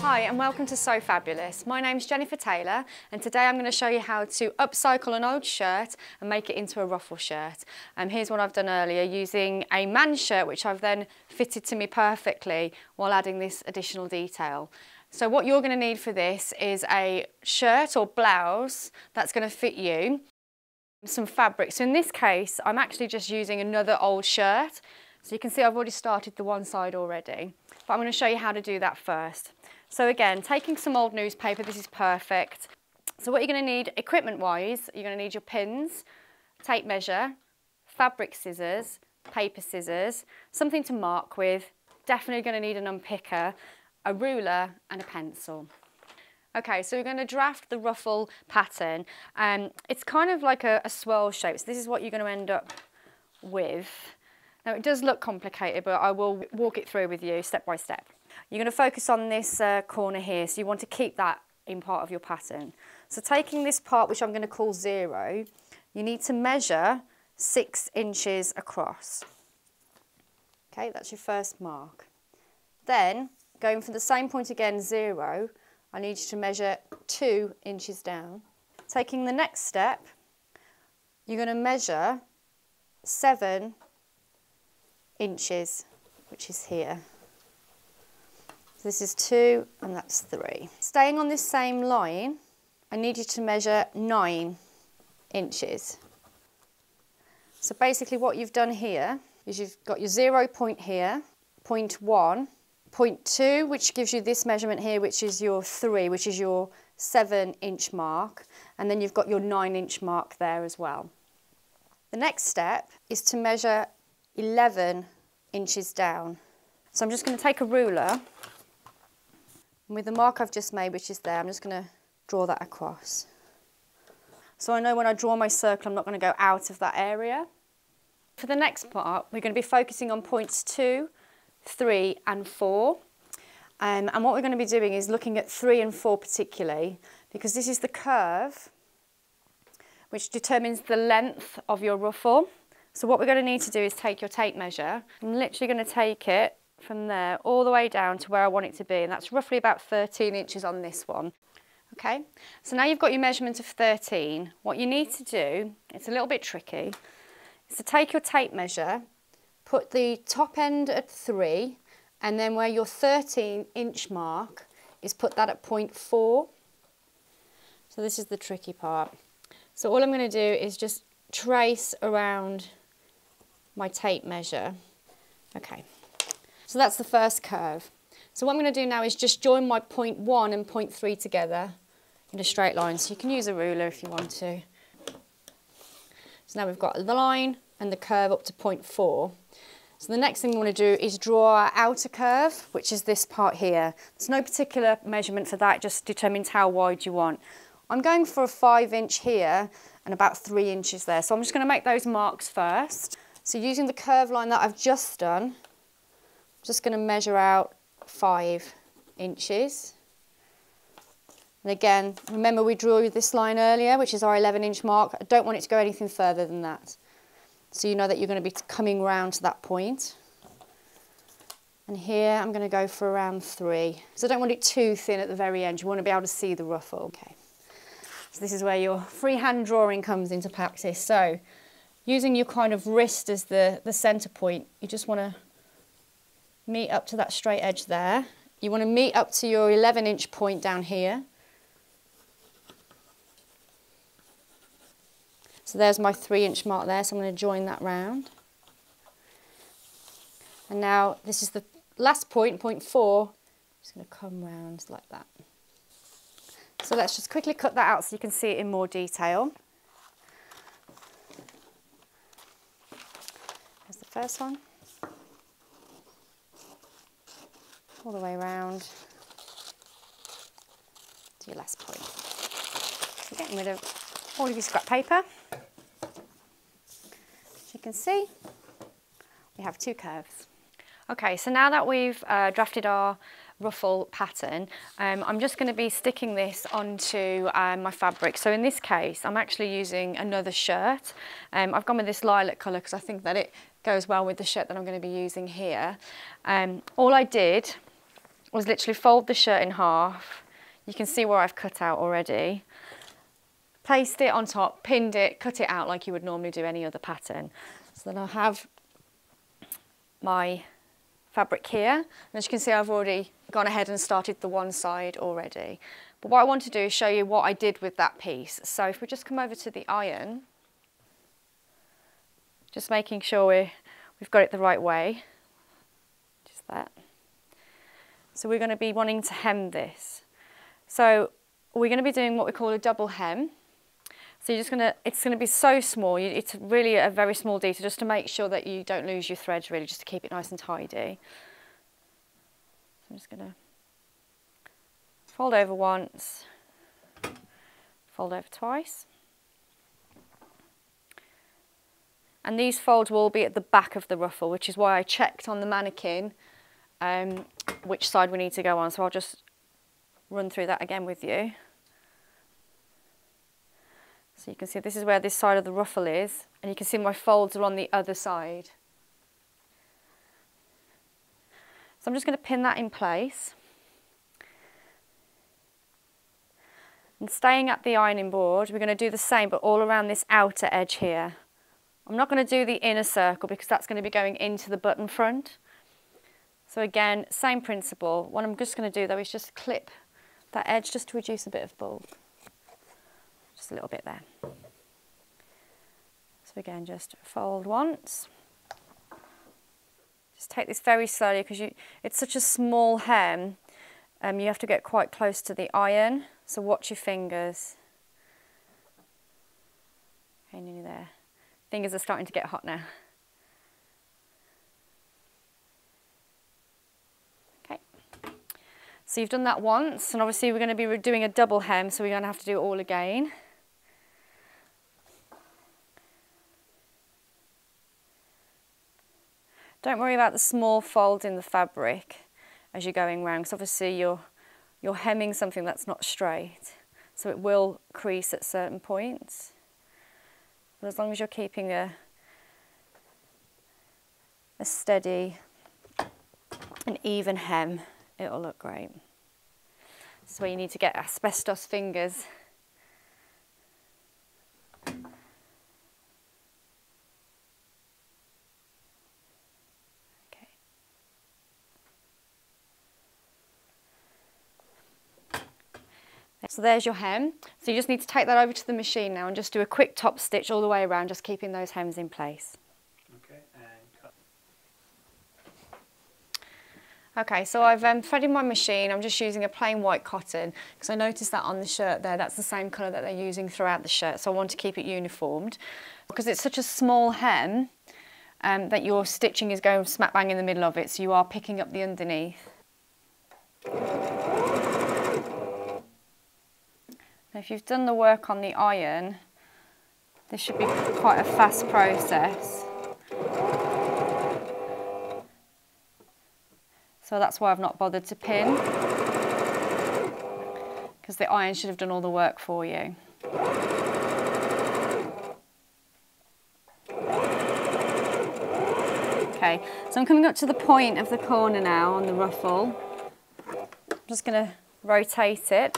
Hi and welcome to So Fabulous. My name's Jenniffer Taylor and today I'm going to show you how to upcycle an old shirt and make it into a ruffle shirt. Here's what I've done earlier using a man's shirt which I've then fitted to me perfectly while adding this additional detail. So what you're going to need for this is a shirt or blouse that's going to fit you, some fabric. So in this case I'm actually just using another old shirt. So you can see I've already started the one side already, but I'm going to show you how to do that first. So again, taking some old newspaper, this is perfect. So what you're going to need equipment-wise, you're going to need your pins, tape measure, fabric scissors, paper scissors, something to mark with, definitely going to need an unpicker, a ruler and a pencil. Okay, so we're going to draft the ruffle pattern. It's kind of like a swirl shape, so this is what you're going to end up with. Now it does look complicated, but I will walk it through with you step by step. You're going to focus on this corner here, so you want to keep that in part of your pattern. So taking this part, which I'm going to call 0, you need to measure 6 inches across. Okay, that's your first mark. Then, going from the same point again, 0, I need you to measure 2 inches down. Taking the next step, you're going to measure 7 inches, which is here. So this is 2 and that's 3. Staying on this same line, I need you to measure 9 inches. So basically what you've done here is you've got your 0 point here, point 1, point 2, which gives you this measurement here, which is your 3, which is your 7-inch mark, and then you've got your 9-inch mark there as well. The next step is to measure 11 inches down. So I'm just going to take a ruler, and with the mark I've just made, which is there, I'm just going to draw that across. So I know when I draw my circle I'm not going to go out of that area. For the next part we're going to be focusing on points 2, 3 and 4. And what we're going to be doing is looking at 3 and 4 particularly, because this is the curve which determines the length of your ruffle. So what we're going to need to do is take your tape measure. I'm literally going to take it from there all the way down to where I want it to be, and that's roughly about 13 inches on this one. Okay, so now you've got your measurement of 13. What you need to do, it's a little bit tricky, is to take your tape measure, put the top end at 3, and then where your 13-inch mark is, put that at point 4. So this is the tricky part. So all I'm going to do is just trace around my tape measure. Okay, so that's the first curve. So what I'm going to do now is just join my point 1 and point 3 together in a straight line. So you can use a ruler if you want to. So now we've got the line and the curve up to point 4. So the next thing we want to do is draw our outer curve, which is this part here. There's no particular measurement for that, it just determines how wide you want. I'm going for a 5-inch here and about 3 inches there. So I'm just going to make those marks first. So using the curve line that I've just done, I'm just going to measure out 5 inches. And again, remember we drew this line earlier, which is our 11-inch mark. I don't want it to go anything further than that. So you know that you're going to be coming round to that point. And here I'm going to go for around 3. So I don't want it too thin at the very end. You want to be able to see the ruffle. Okay. So this is where your freehand drawing comes into practice. So using your kind of wrist as the centre point, you just want to meet up to that straight edge there. You want to meet up to your 11-inch point down here. So there's my 3-inch mark there, so I'm going to join that round. And now this is the last point, point 4. Just going to come round like that. So let's just quickly cut that out so you can see it in more detail. There's the first one. All the way around to your last point. So getting rid of all of your scrap paper. As you can see, we have 2 curves. Okay, so now that we've drafted our ruffle pattern, I'm just going to be sticking this onto my fabric. So in this case, I'm actually using another shirt. I've gone with this lilac colour because I think that it goes well with the shirt that I'm going to be using here. All I did was literally fold the shirt in half. You can see where I've cut out already. Placed it on top, pinned it, cut it out like you would normally do any other pattern. So then I have my fabric here. And as you can see, I've already gone ahead and started the one side already. But what I want to do is show you what I did with that piece. So if we just come over to the iron, just making sure we've got it the right way. Just that. So we're going to be wanting to hem this. So we're going to be doing what we call a double hem. So you're just going to, it's going to be so small, it's really a very small detail just to make sure that you don't lose your threads really, just to keep it nice and tidy. So I'm just going to fold over once, fold over twice. And these folds will be at the back of the ruffle, which is why I checked on the mannequin which side we need to go on. So I'll just run through that again with you. So you can see this is where this side of the ruffle is, and you can see my folds are on the other side. So I'm just going to pin that in place. And staying at the ironing board, we're going to do the same, but all around this outer edge here. I'm not going to do the inner circle because that's going to be going into the button front. So again, same principle. What I'm just going to do though is just clip that edge just to reduce a bit of bulk. Just a little bit there. So again, just fold once. Just take this very slowly because it's such a small hem. You have to get quite close to the iron. So watch your fingers. Okay, nearly there. Fingers are starting to get hot now. Okay. So you've done that once, and obviously we're going to be doing a double hem, so we're going to have to do it all again. Don't worry about the small fold in the fabric as you're going round, because obviously you're hemming something that's not straight, so it will crease at certain points. But as long as you're keeping a steady and even hem, it'll look great. This is where you need to get asbestos fingers. So there's your hem. So you just need to take that over to the machine now and just do a quick top stitch all the way around, just keeping those hems in place. Okay, and cut. Okay, so I've threaded my machine. I'm just using a plain white cotton because I noticed that on the shirt there, that's the same colour that they're using throughout the shirt. So I want to keep it uniformed. Because it's such a small hem that your stitching is going smack bang in the middle of it, so you are picking up the underneath. If you've done the work on the iron, this should be quite a fast process. So that's why I've not bothered to pin, because the iron should have done all the work for you. Okay, so I'm coming up to the point of the corner now on the ruffle. I'm just going to rotate it.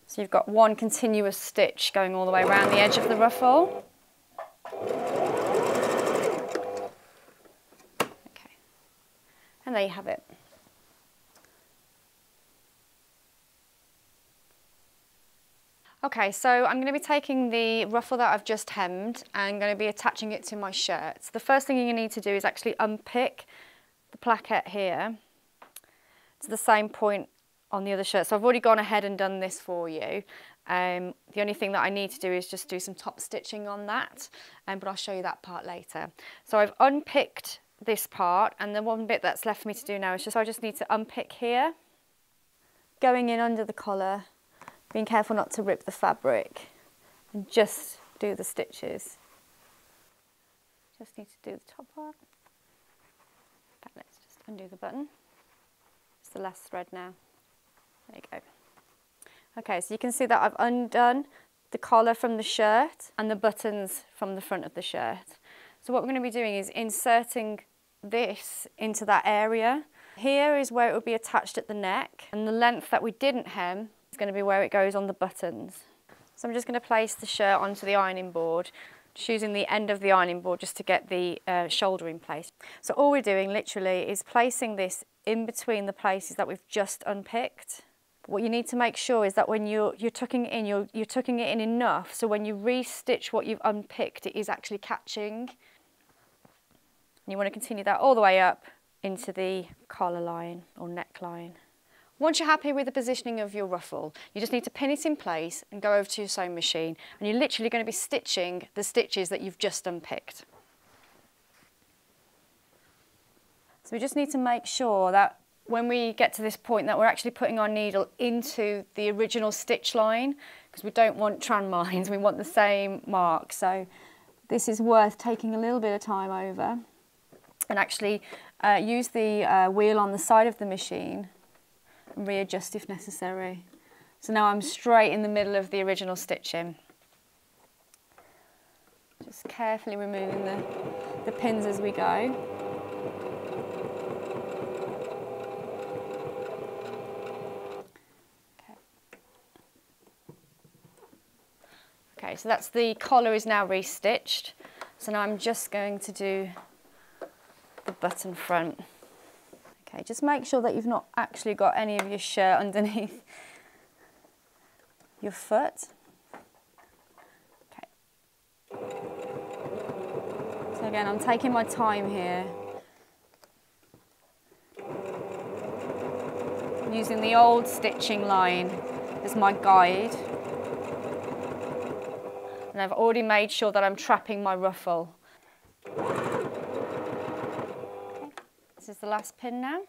So you've got one continuous stitch going all the way around the edge of the ruffle. Okay, and there you have it. Okay, so I'm going to be taking the ruffle that I've just hemmed and going to be attaching it to my shirt. So the first thing you need to do is actually unpick the placket here to the same point on the other shirt. So I've already gone ahead and done this for you. The only thing that I need to do is just do some top stitching on that, but I'll show you that part later. So I've unpicked this part, and the one bit that's left for me to do now is I just need to unpick here, going in under the collar, being careful not to rip the fabric, and just do the stitches. Just need to do the top part. But let's just undo the button. It's the last thread now. There you go. Okay, so you can see that I've undone the collar from the shirt and the buttons from the front of the shirt. So what we're going to be doing is inserting this into that area. Here is where it would be attached at the neck, and the length that we didn't hem is going to be where it goes on the buttons. So I'm just going to place the shirt onto the ironing board, just using the end of the ironing board just to get the shoulder in place. So all we're doing literally is placing this in between the places that we've just unpicked. What you need to make sure is that when you're tucking it in, you're tucking it in enough so when you re-stitch what you've unpicked, it is actually catching. And you want to continue that all the way up into the collar line or neckline. Once you're happy with the positioning of your ruffle, you just need to pin it in place and go over to your sewing machine, and you're literally going to be stitching the stitches that you've just unpicked. So we just need to make sure that when we get to this point that we're actually putting our needle into the original stitch line, because we don't want tran lines, we want the same mark. So this is worth taking a little bit of time over and actually use the wheel on the side of the machine and readjust if necessary. So now I'm straight in the middle of the original stitching. Just carefully removing the pins as we go. Okay, so that's the collar is now re-stitched. So now I'm just going to do the button front. Okay, just make sure that you've not actually got any of your shirt underneath your foot. Okay. So again, I'm taking my time here. Using the old stitching line as my guide. And I've already made sure that I'm trapping my ruffle. This is the last pin now.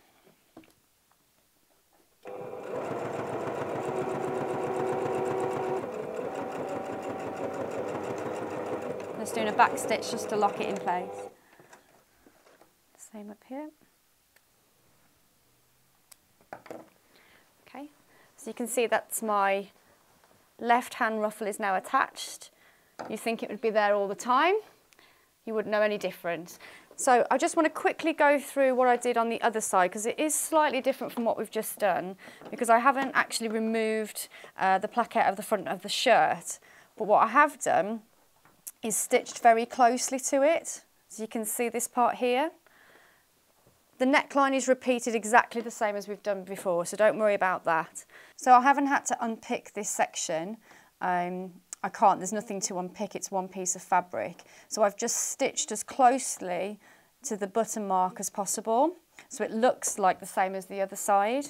Just doing a back stitch just to lock it in place. Same up here. Okay, so you can see that's my left hand ruffle is now attached. You think it would be there all the time. You wouldn't know any different. So I just want to quickly go through what I did on the other side because it is slightly different from what we've just done because I haven't actually removed the placket of the front of the shirt. But what I have done is stitched very closely to it. So you can see this part here. The neckline is repeated exactly the same as we've done before, so don't worry about that. So I haven't had to unpick this section. I can't, there's nothing to unpick, it's one piece of fabric. So I've just stitched as closely to the button mark as possible, so it looks like the same as the other side.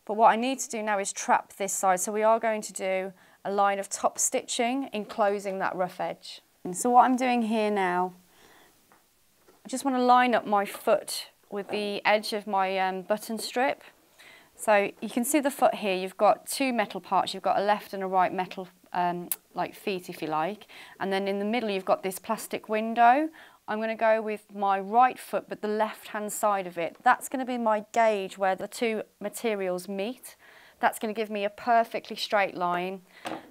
But what I need to do now is trap this side, so we are going to do a line of top stitching enclosing that rough edge. And so what I'm doing here now, I just want to line up my foot with the edge of my button strip. So you can see the foot here, you've got two metal parts, you've got a left and a right metal like feet if you like, and then in the middle you've got this plastic window. I'm going to go with my right foot but the left hand side of it. That's going to be my gauge where the two materials meet. That's going to give me a perfectly straight line.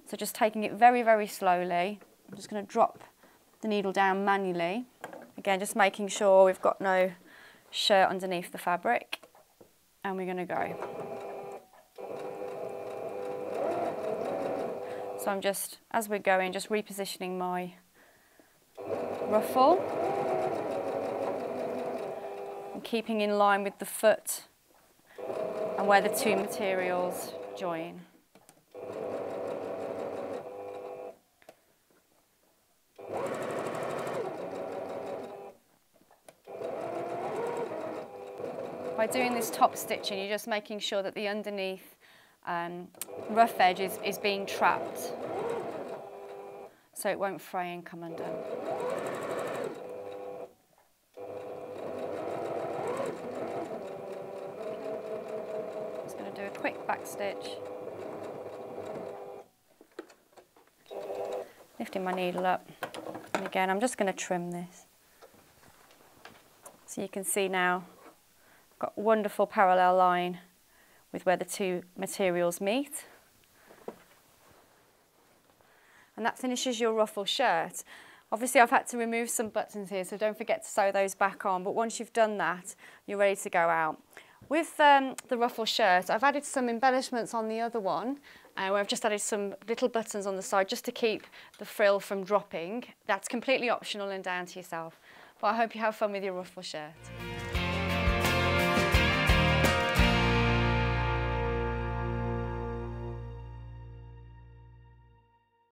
So just taking it very, very slowly, I'm just going to drop the needle down manually. Again, just making sure we've got no shirt underneath the fabric, and we're going to go. So I'm just, as we're going, just repositioning my ruffle and keeping in line with the foot and where the two materials join. By doing this top stitching, you're just making sure that the underneath rough edge is being trapped so it won't fray and come undone. Just going to do a quick back stitch, lifting my needle up, and again I'm just going to trim this so you can see now I've got a wonderful parallel line with where the two materials meet. And that finishes your ruffle shirt. Obviously I've had to remove some buttons here, so don't forget to sew those back on, but once you've done that, you're ready to go out. With the ruffle shirt, I've added some embellishments on the other one, where I've just added some little buttons on the side just to keep the frill from dropping. That's completely optional and down to yourself. But I hope you have fun with your ruffle shirt.